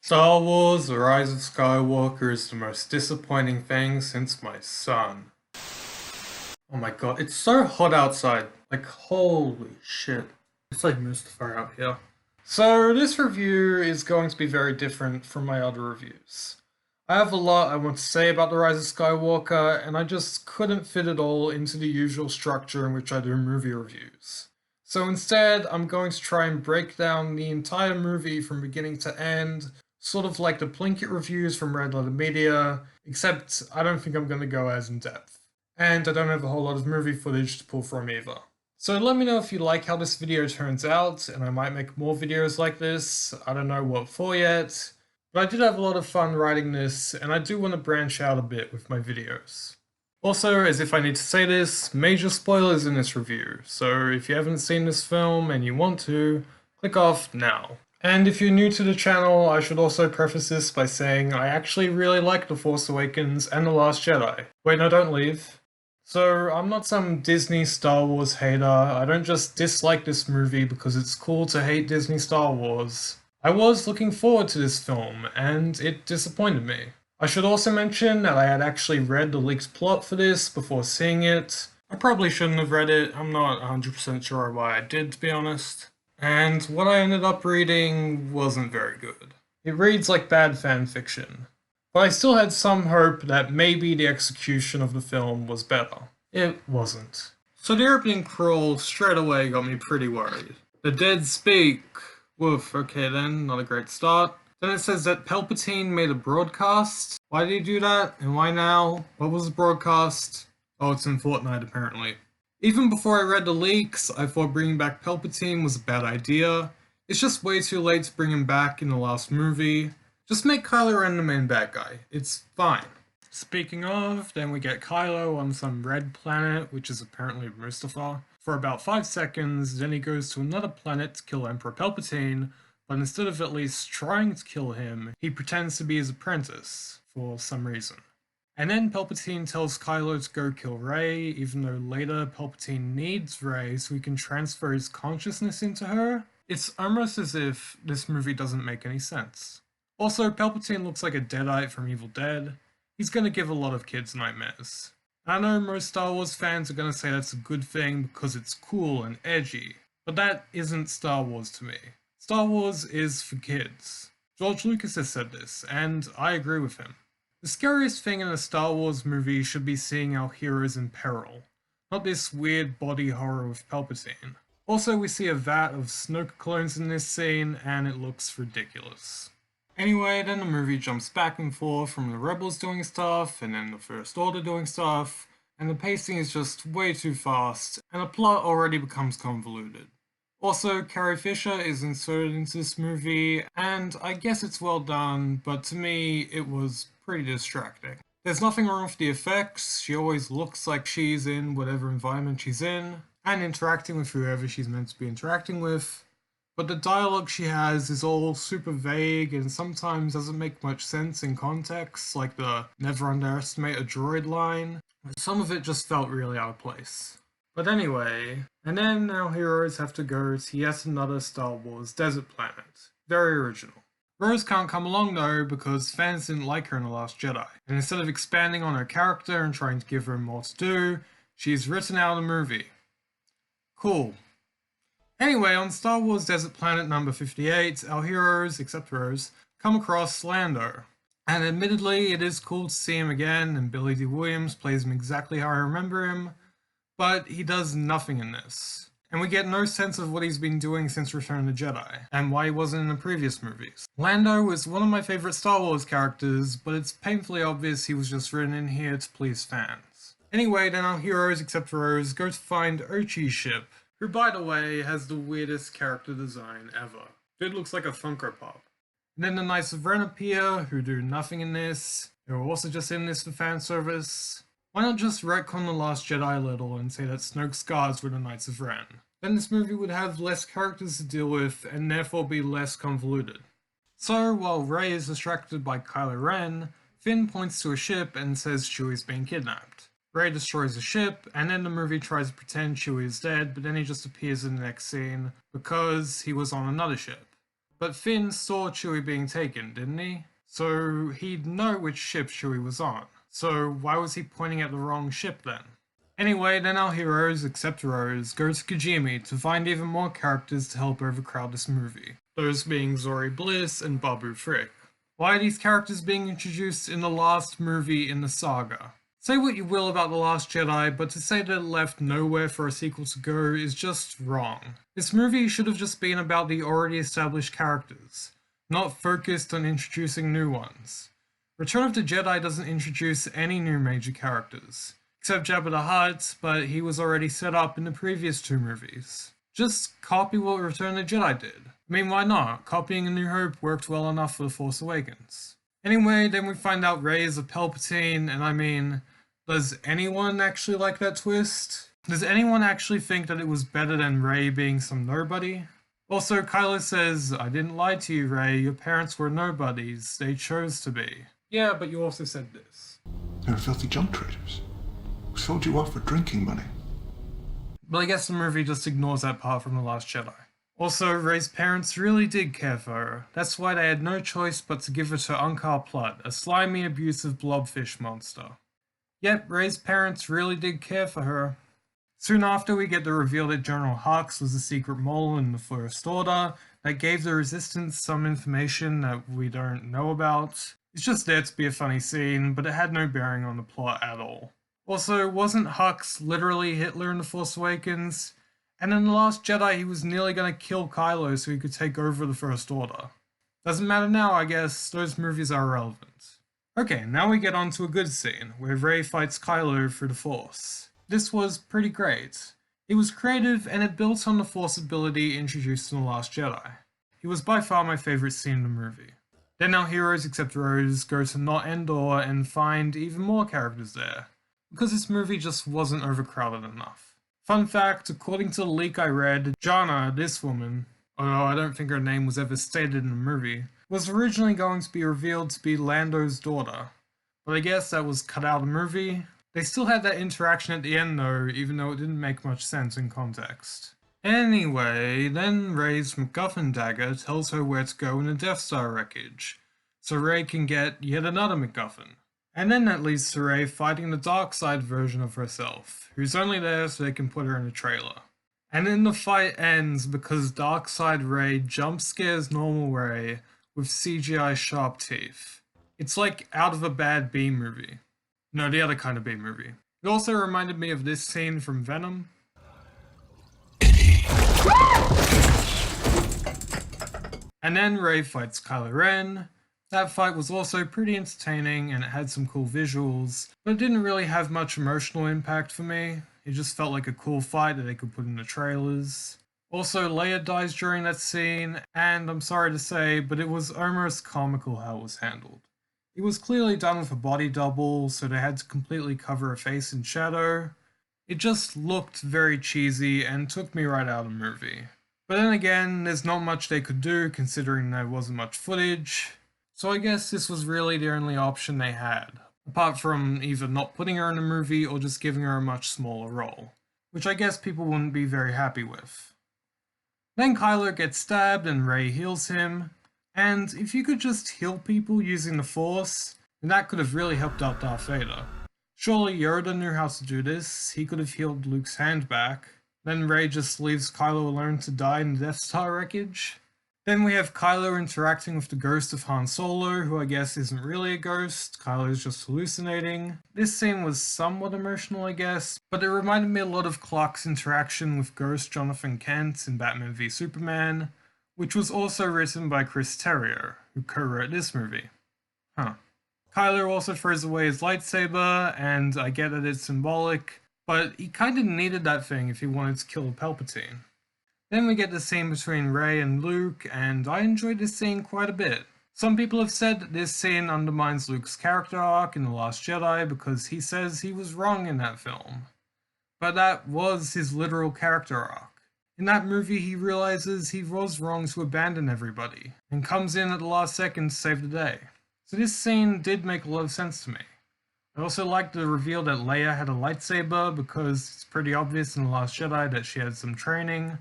Star Wars: The Rise of Skywalker is the most disappointing thing since my son. Oh my god, it's so hot outside. Like, holy shit. It's like Mustafar out here. So, this review is going to be very different from my other reviews. I have a lot I want to say about The Rise of Skywalker, and I just couldn't fit it all into the usual structure in which I do movie reviews. So instead, I'm going to try and break down the entire movie from beginning to end, sort of like the Plinkett reviews from Red Letter Media, except I don't think I'm going to go as in depth. And I don't have a whole lot of movie footage to pull from either. So let me know if you like how this video turns out, and I might make more videos like this. I don't know what for yet, but I did have a lot of fun writing this, and I do want to branch out a bit with my videos. Also, as if I need to say this, major spoilers in this review, so if you haven't seen this film and you want to, click off now. And if you're new to the channel, I should also preface this by saying I actually really like The Force Awakens and The Last Jedi. Wait, no, don't leave. So, I'm not some Disney Star Wars hater. I don't just dislike this movie because it's cool to hate Disney Star Wars. I was looking forward to this film, and it disappointed me. I should also mention that I had actually read the leaked plot for this before seeing it. I probably shouldn't have read it, I'm not 100% sure why I did, to be honest. And what I ended up reading wasn't very good. It reads like bad fan fiction. But I still had some hope that maybe the execution of the film was better. It wasn't. So the opening crawl straight away got me pretty worried. The dead speak. Woof, okay then, not a great start. Then it says that Palpatine made a broadcast. Why did he do that? And why now? What was the broadcast? Oh, it's in Fortnite apparently. Even before I read the leaks, I thought bringing back Palpatine was a bad idea. It's just way too late to bring him back in the last movie. Just make Kylo Ren the main bad guy. It's fine. Speaking of, then we get Kylo on some red planet, which is apparently Mustafar, for about 5 seconds, then he goes to another planet to kill Emperor Palpatine, but instead of at least trying to kill him, he pretends to be his apprentice, for some reason. And then Palpatine tells Kylo to go kill Rey, even though later Palpatine needs Rey so he can transfer his consciousness into her. It's almost as if this movie doesn't make any sense. Also, Palpatine looks like a Deadite from Evil Dead. He's gonna give a lot of kids nightmares. I know most Star Wars fans are gonna say that's a good thing because it's cool and edgy, but that isn't Star Wars to me. Star Wars is for kids. George Lucas has said this, and I agree with him. The scariest thing in a Star Wars movie should be seeing our heroes in peril, not this weird body horror with Palpatine. Also, we see a vat of Snoke clones in this scene, and it looks ridiculous. Anyway, then the movie jumps back and forth from the Rebels doing stuff, and then the First Order doing stuff, and the pacing is just way too fast, and the plot already becomes convoluted. Also, Carrie Fisher is inserted into this movie, and I guess it's well done, but to me, it was pretty distracting. There's nothing wrong with the effects, she always looks like she's in whatever environment she's in, and interacting with whoever she's meant to be interacting with, but the dialogue she has is all super vague and sometimes doesn't make much sense in context, like the never underestimate a droid line. Some of it just felt really out of place. But anyway, and then our heroes have to go to yet another Star Wars desert planet. Very original. Rose can't come along though because fans didn't like her in The Last Jedi, and instead of expanding on her character and trying to give her more to do, she's written out of the movie. Cool. Anyway, on Star Wars Desert Planet number 58, our heroes, except Rose, come across Lando. And admittedly, it is cool to see him again, and Billy D. Williams plays him exactly how I remember him, but he does nothing in this. And we get no sense of what he's been doing since Return of the Jedi, and why he wasn't in the previous movies. Lando is one of my favorite Star Wars characters, but it's painfully obvious he was just written in here to please fans. Anyway, then our heroes, except Rose, go to find Ochi's ship, who, by the way, has the weirdest character design ever. Dude looks like a Funko Pop. And then the Knights of Ren appear, who do nothing in this. They're also just in this for fan service. Why not just retcon The Last Jedi a little and say that Snoke's guards were the Knights of Ren? Then this movie would have less characters to deal with and therefore be less convoluted. So, while Rey is distracted by Kylo Ren, Finn points to a ship and says Chewie's being kidnapped. Rey destroys the ship, and then the movie tries to pretend Chewie is dead, but then he just appears in the next scene because he was on another ship. But Finn saw Chewie being taken, didn't he? So he'd know which ship Chewie was on. So why was he pointing at the wrong ship then? Anyway, then our heroes, except Rose, go to Kijimi to find even more characters to help overcrowd this movie. Those being Zori Bliss and Babu Frick. Why are these characters being introduced in the last movie in the saga? Say what you will about The Last Jedi, but to say that it left nowhere for a sequel to go is just wrong. This movie should have just been about the already established characters, not focused on introducing new ones. Return of the Jedi doesn't introduce any new major characters, except Jabba the Hutt, but he was already set up in the previous two movies. Just copy what Return of the Jedi did. I mean, why not? Copying A New Hope worked well enough for The Force Awakens. Anyway, then we find out Rey is a Palpatine, and I mean, does anyone actually like that twist? Does anyone actually think that it was better than Rey being some nobody? Also, Kylo says, I didn't lie to you, Rey, your parents were nobodies, they chose to be. Yeah, but you also said this. They're filthy junk traders who sold you off for drinking money. But I guess the movie just ignores that part from The Last Jedi. Also, Rey's parents really did care for her. That's why they had no choice but to give her to Unkar Plutt, a slimy, abusive blobfish monster. Yep, Rey's parents really did care for her. Soon after, we get the reveal that General Hux was a secret mole in the First Order that gave the Resistance some information that we don't know about. It's just there to be a funny scene, but it had no bearing on the plot at all. Also, wasn't Hux literally Hitler in The Force Awakens? And in The Last Jedi, he was nearly going to kill Kylo so he could take over the First Order. Doesn't matter now, I guess, those movies are irrelevant. Okay, now we get on to a good scene, where Rey fights Kylo through the Force. This was pretty great. It was creative, and it built on the Force ability introduced in The Last Jedi. It was by far my favourite scene in the movie. Then our heroes, except Rose, go to Not Endor and find even more characters there, because this movie just wasn't overcrowded enough. Fun fact, according to the leak I read, Jana, this woman, although I don't think her name was ever stated in the movie, was originally going to be revealed to be Lando's daughter. But I guess that was cut out of the movie. They still had that interaction at the end though, even though it didn't make much sense in context. Anyway, then Rey's MacGuffin dagger tells her where to go in the Death Star wreckage, so Rey can get yet another MacGuffin. And then that leads to Rey fighting the dark side version of herself, who's only there so they can put her in a trailer. And then the fight ends because dark side Rey jump scares normal Rey with CGI sharp teeth. It's like out of a bad B movie. No, the other kind of B movie. It also reminded me of this scene from Venom. And then Rey fights Kylo Ren. That fight was also pretty entertaining and it had some cool visuals, but it didn't really have much emotional impact for me. It just felt like a cool fight that they could put in the trailers. Also, Leia dies during that scene, and I'm sorry to say, but it was almost comical how it was handled. It was clearly done with a body double, so they had to completely cover her face in shadow. It just looked very cheesy and took me right out of the movie. But then again, there's not much they could do considering there wasn't much footage. So I guess this was really the only option they had, apart from either not putting her in a movie or just giving her a much smaller role, which I guess people wouldn't be very happy with. Then Kylo gets stabbed and Rey heals him, and if you could just heal people using the Force, then that could have really helped out Darth Vader. Surely Yoda knew how to do this, he could have healed Luke's hand back, then Rey just leaves Kylo alone to die in the Death Star wreckage. Then we have Kylo interacting with the ghost of Han Solo, who I guess isn't really a ghost, Kylo's just hallucinating. This scene was somewhat emotional I guess, but it reminded me a lot of Clark's interaction with Ghost Jonathan Kent in Batman v Superman, which was also written by Chris Terrio, who co-wrote this movie. Kylo also throws away his lightsaber, and I get that it's symbolic, but he kinda needed that thing if he wanted to kill Palpatine. Then we get the scene between Rey and Luke, and I enjoyed this scene quite a bit. Some people have said that this scene undermines Luke's character arc in The Last Jedi because he says he was wrong in that film. But that was his literal character arc. In that movie he realizes he was wrong to abandon everybody, and comes in at the last second to save the day. So this scene did make a lot of sense to me. I also liked the reveal that Leia had a lightsaber because it's pretty obvious in The Last Jedi that she had some training.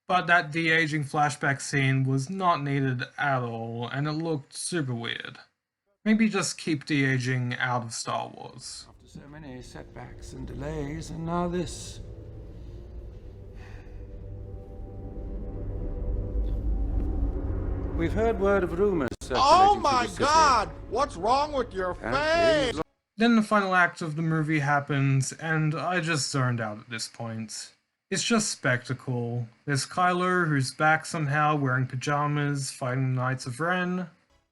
But that de-aging flashback scene was not needed at all, and it looked super weird. Maybe just keep de-aging out of Star Wars. After so many setbacks and delays, and now this. We've heard word of rumors circulating Oh through my the city. God! What's wrong with your And face? Then the final act of the movie happens, and I just zoned out at this point. It's just spectacle. There's Kylo, who's back somehow wearing pajamas, fighting the Knights of Ren.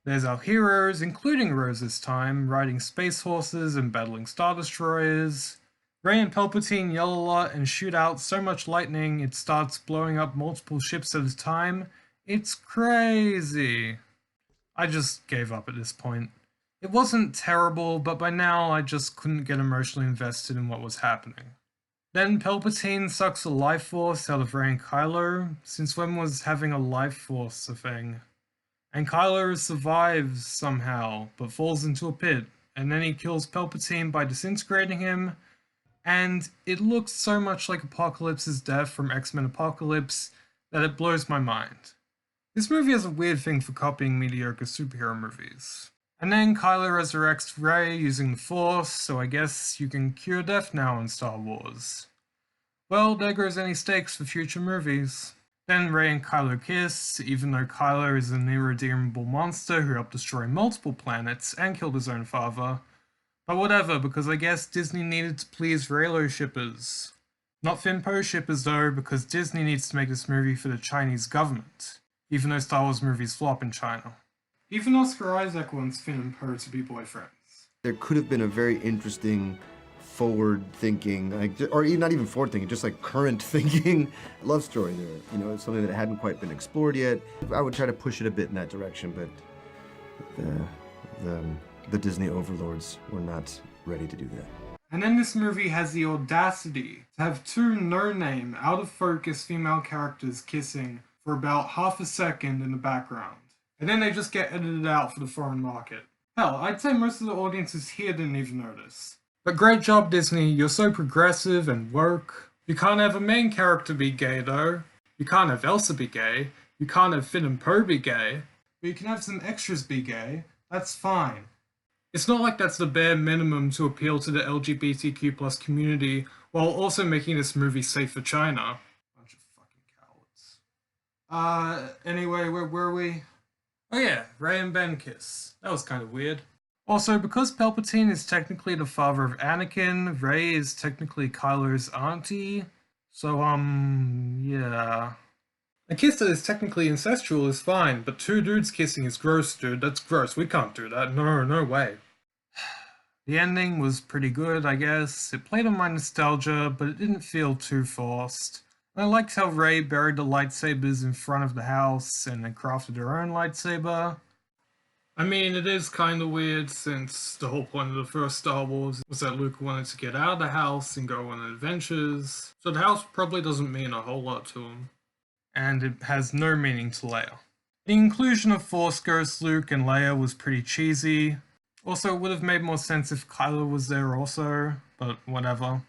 There's our heroes, including Rose this time, riding space horses and battling Star Destroyers. Rey and Palpatine yell a lot and shoot out so much lightning it starts blowing up multiple ships at a time. It's crazy. I just gave up at this point. It wasn't terrible, but by now I just couldn't get emotionally invested in what was happening. Then Palpatine sucks the life force out of Rey and Kylo. Since when was having a life force a thing? And Kylo survives somehow, but falls into a pit, and then he kills Palpatine by disintegrating him, and it looks so much like Apocalypse's death from X-Men Apocalypse that it blows my mind. This movie has a weird thing for copying mediocre superhero movies. And then Kylo resurrects Rey using the Force, so I guess you can cure death now in Star Wars. Well, there goes any stakes for future movies. Then Rey and Kylo kiss, even though Kylo is an irredeemable monster who helped destroy multiple planets and killed his own father. But whatever, because I guess Disney needed to please Reylo shippers. Not Finn Poe shippers though, because Disney needs to make this movie for the Chinese government, even though Star Wars movies flop in China. Even Oscar Isaac wants Finn and Poe to be boyfriends. There could have been a very interesting, forward-thinking, or even not even forward-thinking, just like current-thinking love story there. You know, it's something that hadn't quite been explored yet. I would try to push it a bit in that direction, but the Disney overlords were not ready to do that. And then this movie has the audacity to have two no-name, out-of-focus female characters kissing for about half a second in the background. And then they just get edited out for the foreign market. Hell, I'd say most of the audiences here didn't even notice. But great job, Disney, you're so progressive and woke. You can't have a main character be gay, though. You can't have Elsa be gay. You can't have Finn and Poe be gay. But you can have some extras be gay. That's fine. It's not like that's the bare minimum to appeal to the LGBTQ+ community, while also making this movie safe for China. Bunch of fucking cowards. Anyway, where were we? Oh yeah, Rey and Ben kiss. That was kind of weird. Also, because Palpatine is technically the father of Anakin, Rey is technically Kylo's auntie. So, yeah. A kiss that is technically incestual is fine, but two dudes kissing is gross, dude. That's gross. We can't do that. No way. The ending was pretty good, I guess. It played on my nostalgia, but it didn't feel too forced. And I liked how Rey buried the lightsabers in front of the house and then crafted her own lightsaber. I mean, it is kind of weird since the whole point of the first Star Wars was that Luke wanted to get out of the house and go on adventures, so the house probably doesn't mean a whole lot to him. And it has no meaning to Leia. The inclusion of Force Ghost Luke and Leia was pretty cheesy. Also, it would have made more sense if Kylo was there also, but whatever.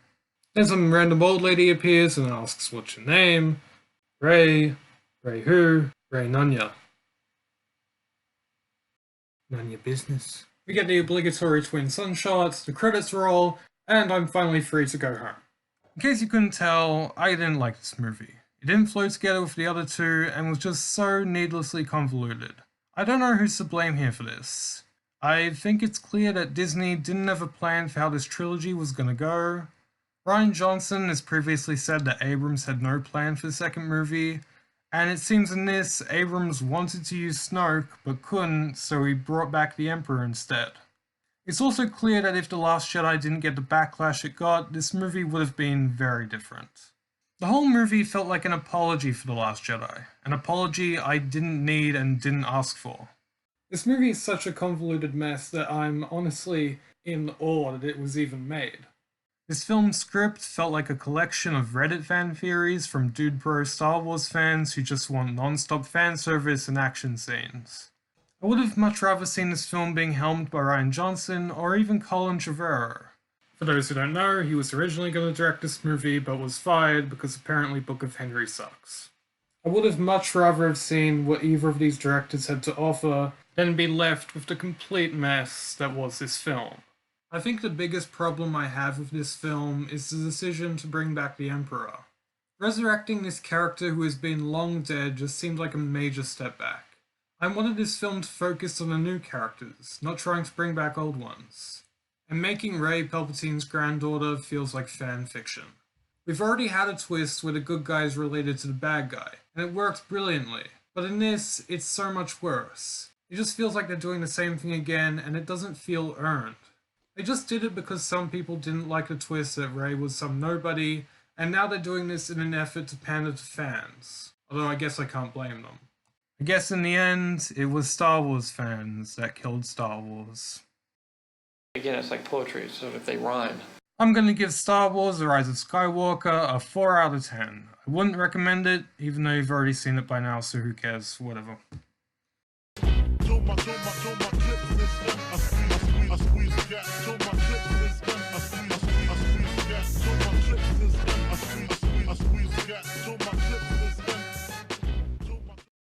Then some random old lady appears and asks, "What's your name?" Rey. Rey who? Rey Nunya. None of your business. We get the obligatory twin sun shots, the credits roll, and I'm finally free to go home. In case you couldn't tell, I didn't like this movie. It didn't flow together with the other two and was just so needlessly convoluted. I don't know who's to blame here for this. I think it's clear that Disney didn't have a plan for how this trilogy was gonna go. Rian Johnson has previously said that Abrams had no plan for the second movie, and it seems in this, Abrams wanted to use Snoke, but couldn't, so he brought back the Emperor instead. It's also clear that if The Last Jedi didn't get the backlash it got, this movie would have been very different. The whole movie felt like an apology for The Last Jedi, an apology I didn't need and didn't ask for. This movie is such a convoluted mess that I'm honestly in awe that it was even made. This film's script felt like a collection of Reddit fan theories from Dude Bro Star Wars fans who just want non-stop fan service and action scenes. I would have much rather seen this film being helmed by Rian Johnson or even Colin Trevorrow. For those who don't know, he was originally going to direct this movie but was fired because apparently Book of Henry sucks. I would have much rather have seen what either of these directors had to offer than be left with the complete mess that was this film. I think the biggest problem I have with this film is the decision to bring back the Emperor. Resurrecting this character who has been long dead just seemed like a major step back. I wanted this film to focus on the new characters, not trying to bring back old ones. And making Rey Palpatine's granddaughter feels like fan fiction. We've already had a twist where the good guy is related to the bad guy, and it works brilliantly. But in this, it's so much worse. It just feels like they're doing the same thing again, and it doesn't feel earned. They just did it because some people didn't like the twist that Rey was some nobody, and now they're doing this in an effort to pander to fans. Although I guess I can't blame them. I guess in the end, it was Star Wars fans that killed Star Wars. Again, it's like poetry, so if they rhyme. I'm gonna give Star Wars The Rise of Skywalker a 4 out of 10. I wouldn't recommend it, even though you've already seen it by now, so who cares, whatever.